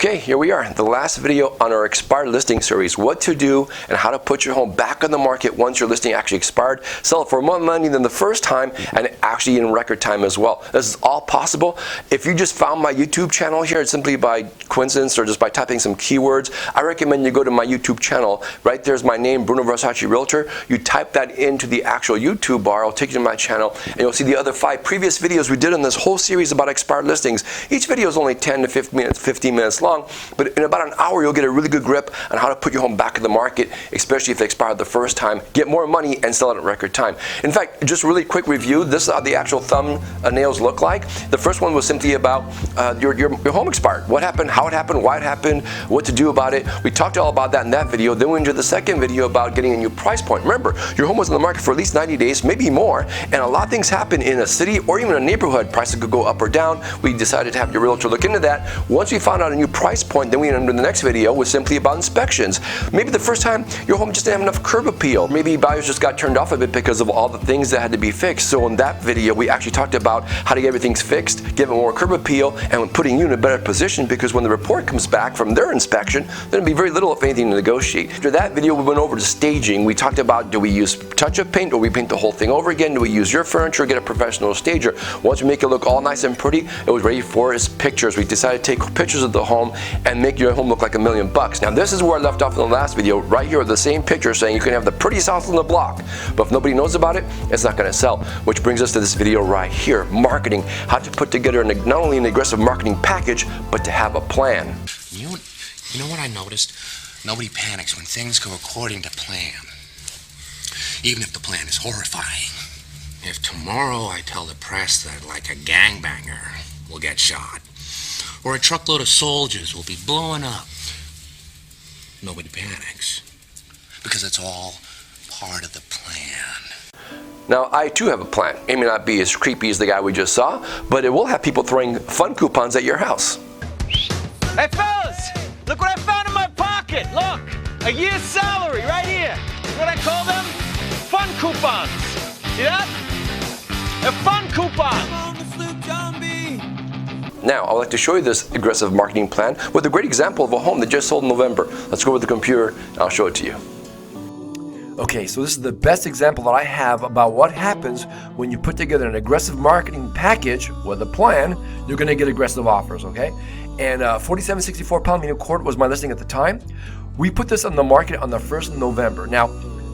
Okay, here we are, the last video on our expired listing series, what to do and how to put your home back on the market once your listing actually expired, sell it for more money than the first time, and actually in record time as well. This is all possible. If you just found my YouTube channel here simply by coincidence or just by typing some keywords, I recommend you go to my YouTube channel. Right there's my name, Bruno Versace Realtor. You type that into the actual YouTube bar, I'll take you to my channel, and you'll see the other 5 previous videos we did in this whole series about expired listings. Each video is only 10 to 15 minutes long, but in about an hour you'll get a really good grip on how to put your home back in the market, especially if it expired the first time, get more money and sell it at record time. In fact, just really quick review, this is how the actual thumbnails look like. The first one was simply about your home expired. What happened, how it happened, why it happened, what to do about it. We talked all about that in that video. Then we went into the second video about getting a new price point. Remember, your home was on the market for at least 90 days, maybe more, and a lot of things happen in a city or even a neighborhood. Prices could go up or down. We decided to have your realtor look into that. Once we found out a new price point, then we went into the next video was simply about inspections. Maybe the first time your home just didn't have enough curb appeal. Maybe buyers just got turned off a bit because of all the things that had to be fixed. So in that video, we actually talked about how to get everything fixed, give it more curb appeal, and putting you in a better position, because when the report comes back from their inspection, there'll be very little, if anything, to negotiate. After that video, we went over to staging. We talked about, do we use touch-up paint or we paint the whole thing over again? Do we use your furniture, get a professional stager? Once we make it look all nice and pretty, it was ready for its pictures. We decided to take pictures of the home and make your home look like $1 million. Now this is where I left off in the last video, right here with the same picture saying you can have the prettiest house on the block, but if nobody knows about it, it's not going to sell. Which brings us to this video right here, marketing, how to put together not only an aggressive marketing package, but to have a plan. You know what I noticed? Nobody panics when things go according to plan, even if the plan is horrifying. If tomorrow I tell the press that like a gangbanger will get shot, or a truckload of soldiers will be blowing up, nobody panics, because it's all part of the plan. Now, I too have a plan. It may not be as creepy as the guy we just saw, but it will have people throwing fun coupons at your house. Hey fellas, look what I found in my pocket. Look, a year's salary right here. You know what I call them? Fun coupons. See that? A fun coupon. Now, I'd like to show you this aggressive marketing plan with a great example of a home that just sold in November. Let's go with the computer and I'll show it to you. Okay, so this is the best example that I have about what happens when you put together an aggressive marketing package with a plan. You're going to get aggressive offers, okay? And 4764 pound medium court was my listing at the time. We put this on the market on the 1st of November. Now,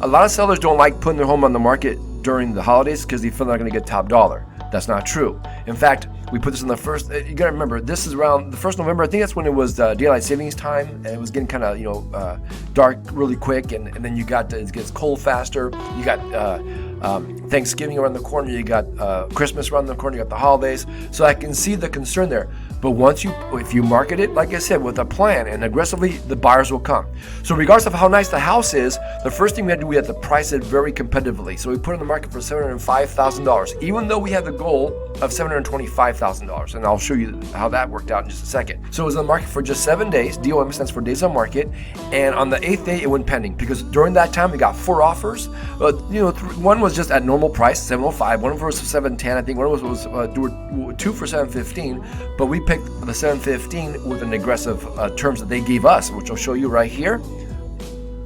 a lot of sellers don't like putting their home on the market during the holidays because they feel they're going to get top dollar. That's not true. In fact, we put this on the first, you gotta remember, this is around the 1st of November. I think that's when it was daylight savings time, and it was getting kind of, dark really quick, and then you got, it gets cold faster. You got Thanksgiving around the corner, you got Christmas around the corner, you got the holidays. So I can see the concern there. But if you market it, like I said, with a plan and aggressively, the buyers will come. So regardless of how nice the house is, the first thing we had to do, we had to price it very competitively. So we put it on the market for $705,000, even though we had the goal of $725,000. And I'll show you how that worked out in just a second. So it was on the market for just 7 days. DOM stands for days on market. And on the 8th day, it went pending, because during that time, we got 4 offers. One was just at normal price, $705. One was $710. I think one was 2 for $715. But we picked the $715 with an aggressive terms that they gave us, which I'll show you right here.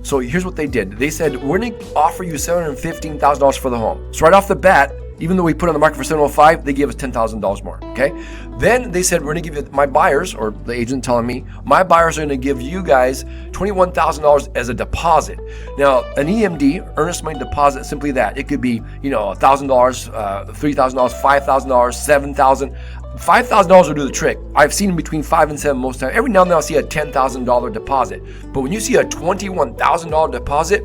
So here's what they did. They said, we're going to offer you $715,000 for the home. So right off the bat, even though we put it on the market for $705, they gave us $10,000 more, okay? Then they said, we're going to give you, my buyers, or the agent telling me, my buyers are going to give you guys $21,000 as a deposit. Now, an EMD, earnest money deposit, simply that. It could be, $1,000, $3,000, $5,000, $7,000. $5,000 will do the trick. I've seen between 5 and 7 most times. Every now and then I'll see a $10,000 deposit. But when you see a $21,000 deposit,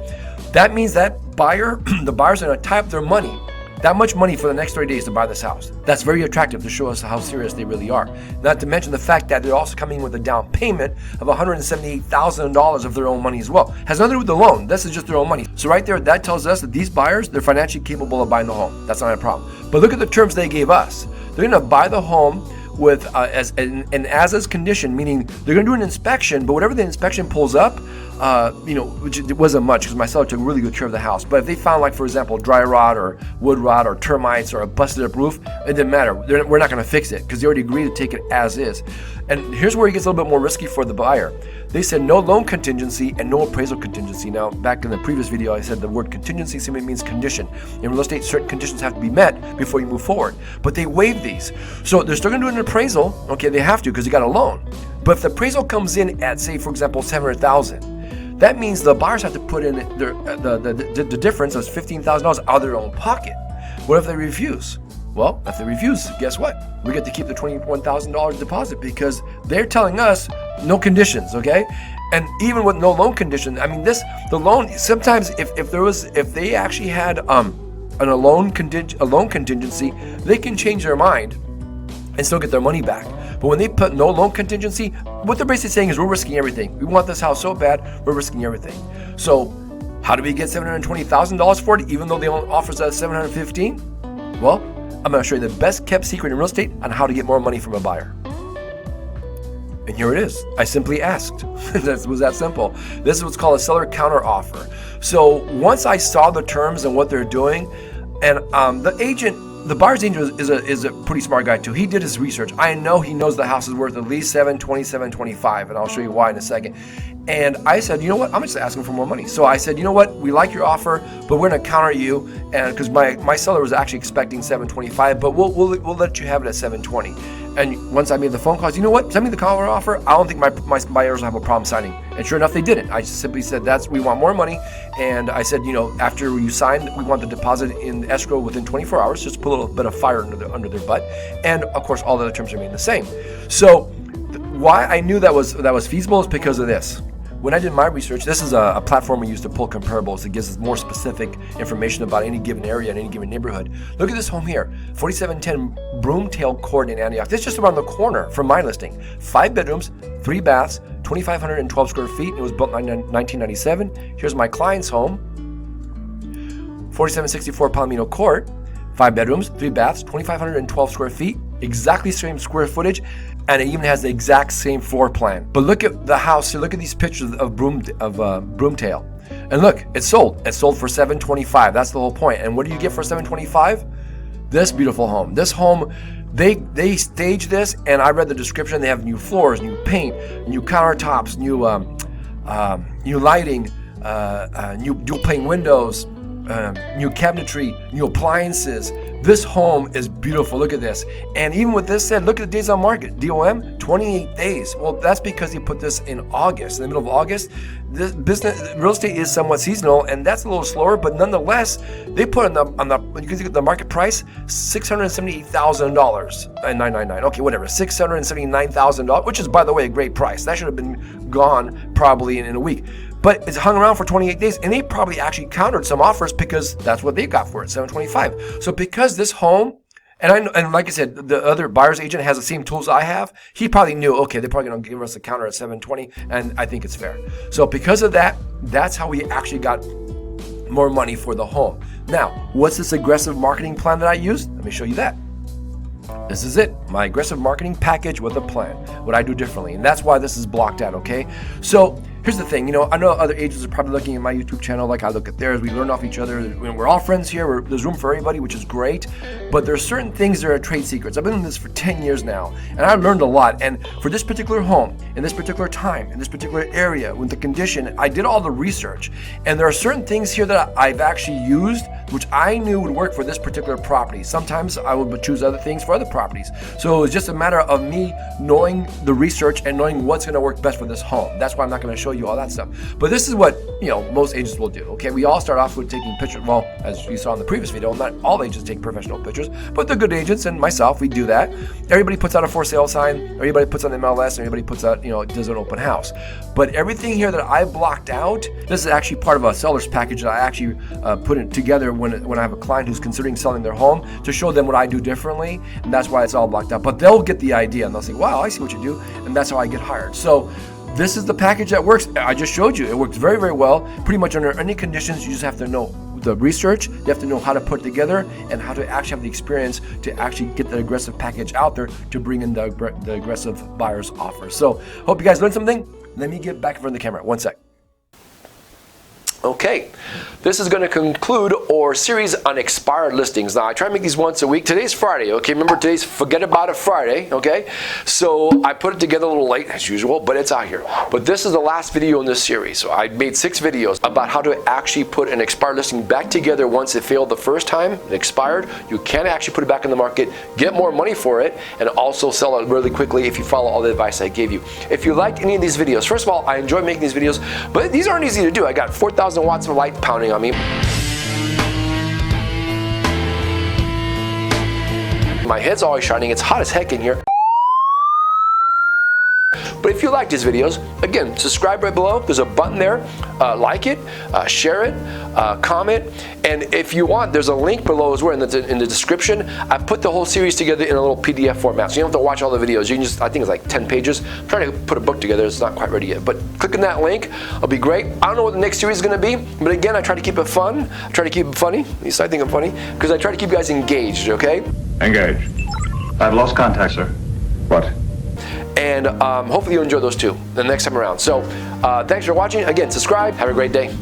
that means that the buyers are going to tie up their money, that much money, for the next 30 days to buy this house. That's very attractive to show us how serious they really are. Not to mention the fact that they're also coming with a down payment of $178,000 of their own money as well. Has nothing to do with the loan. This is just their own money. So right there, that tells us that these buyers, they're financially capable of buying the home. That's not a problem. But look at the terms they gave us. They're going to buy the home with as an as-is condition, meaning they're going to do an inspection, but whatever the inspection pulls up, which it wasn't much because my seller took really good care of the house. But if they found, like, for example, dry rot or wood rot or termites or a busted up roof, it didn't matter. We're not going to fix it because they already agreed to take it as is. And here's where it gets a little bit more risky for the buyer. They said no loan contingency and no appraisal contingency. Now, back in the previous video, I said the word contingency simply means condition. In real estate, certain conditions have to be met before you move forward. But they waived these. So they're still going to do an appraisal. Okay, they have to because you got a loan. But if the appraisal comes in at, say, for example, $700,000, that means the buyers have to put in the difference of $15,000 out of their own pocket. What if they refuse? Well, if they refuse, guess what? We get to keep the $21,000 deposit because they're telling us no conditions, okay? And even with no loan condition, I mean, the loan, sometimes if they actually had a loan contingency, they can change their mind and still get their money back. But when they put no loan contingency, what they're basically saying is we're risking everything. We want this house so bad, we're risking everything. So how do we get $720,000 for it, even though they only offers us $715,000? Well, I'm going to show you the best kept secret in real estate on how to get more money from a buyer. And here it is. I simply asked. That was that simple. This is what's called a seller counter offer. So once I saw the terms and what they're doing, and the buyer's agent is a pretty smart guy too. He did his research. I know he knows the house is worth at least $720,000, $725,000, and I'll show you why in a second. And I said, you know what? I'm just asking for more money. So I said, you know what? We like your offer, but we're going to counter you, and because my seller was actually expecting $725,000, but we'll let you have it at $720,000. And once I made the phone calls, you know what? Send me the counter offer. I don't think my buyers will have a problem signing. And sure enough, they didn't. I just simply said, we want more money. And I said, after you sign, we want the deposit in escrow within 24 hours, just put a little bit of fire under their butt. And of course, all the other terms remain the same. So why I knew that was feasible is because of this. When I did my research, this is a platform we use to pull comparables. It gives us more specific information about any given area and any given neighborhood. Look at this home here, 4710 Broomtail Court in Antioch. This is just around the corner from my listing. 5 bedrooms, 3 baths, 2,512 square feet. It was built in 1997. Here's my client's home, 4764 Palomino Court, 5 bedrooms, 3 baths, 2,512 square feet, exactly same square footage, and it even has the exact same floor plan. But look at the house. Look at these pictures of Broomtail, and look, it's sold. It's sold for $725,000. That's the whole point. And what do you get for $725,000? This beautiful home. This home, they staged this, and I read the description. They have new floors, new paint, new countertops, new lighting, new dual pane windows, new cabinetry, new appliances. This home is beautiful. Look at this. And even with this said, look at the days on market. DOM, 28 days. Well, that's because they put this in August, in the middle of August. This real estate is somewhat seasonal, and that's a little slower, but nonetheless, they put on the you can see the market price, $678,000 and $999. Okay, whatever, $679,000, which is, by the way, a great price. That should have been gone probably in a week. But it's hung around for 28 days, and they probably actually countered some offers because that's what they got for it, $725,000. So because this home, and like I said, the other buyer's agent has the same tools I have, he probably knew, okay, they're probably going to give us a counter at $720,000, and I think it's fair. So because of that, that's how we actually got more money for the home. Now, what's this aggressive marketing plan that I used? Let me show you that. This is it, my aggressive marketing package with a plan, what I do differently. And that's why this is blocked out, okay? So here's the thing, I know other agents are probably looking at my YouTube channel like I look at theirs. We learn off each other. We're all friends here. There's room for everybody, which is great. But there are certain things that are trade secrets. I've been in this for 10 years now, and I've learned a lot. And for this particular home, in this particular time, in this particular area, with the condition, I did all the research. And there are certain things here that I've actually used, which I knew would work for this particular property. Sometimes I would choose other things for other properties. So it's just a matter of me knowing the research and knowing what's going to work best for this home. That's why I'm not going to show you all that stuff. But this is what most agents will do. Okay, we all start off with taking pictures. Well, as you saw in the previous video, not all agents take professional pictures, but the good agents and myself, we do that. Everybody puts out a for sale sign. Everybody puts on the MLS. Everybody puts out, does an open house. But everything here that I blocked out, this is actually part of a seller's package that I actually put it together when I have a client who's considering selling their home to show them what I do differently, and that's why it's all blocked out. But they'll get the idea and they'll say, wow, I see what you do, and that's how I get hired. So this is the package that works. I just showed you. It works very, very well. Pretty much under any conditions, you just have to know the research, you have to know how to put it together and how to actually have the experience to actually get the aggressive package out there to bring in the aggressive buyer's offer. So hope you guys learned something. Let me get back in front of the camera. One sec. Okay, this is going to conclude our series on expired listings. Now, I try to make these once a week. Today's Friday, okay? Remember, today's Forget About It Friday, okay? So I put it together a little late, as usual, but it's out here. But this is the last video in this series. So I made 6 videos about how to actually put an expired listing back together once it failed the first time, it expired. You can actually put it back in the market, get more money for it, and also sell it really quickly if you follow all the advice I gave you. If you liked any of these videos, first of all, I enjoy making these videos, but these aren't easy to do. I got 4,000 watts of light pounding on me. My head's always shining. It's hot as heck in here. But if you like these videos, again, subscribe right below. There's a button there. Like it, share it, comment, and if you want, there's a link below as well in the description. I put the whole series together in a little PDF format, so you don't have to watch all the videos. You can just, I think it's like 10 pages. I'm trying to put a book together. It's not quite ready yet, but clicking that link will be great. I don't know what the next series is going to be, but again, I try to keep it fun. I try to keep it funny. At least I think I'm funny, because I try to keep you guys engaged, okay? Engaged. I've lost contact, sir. What? And hopefully you enjoy those too the next time around. So thanks for watching. Again, subscribe. Have a great day.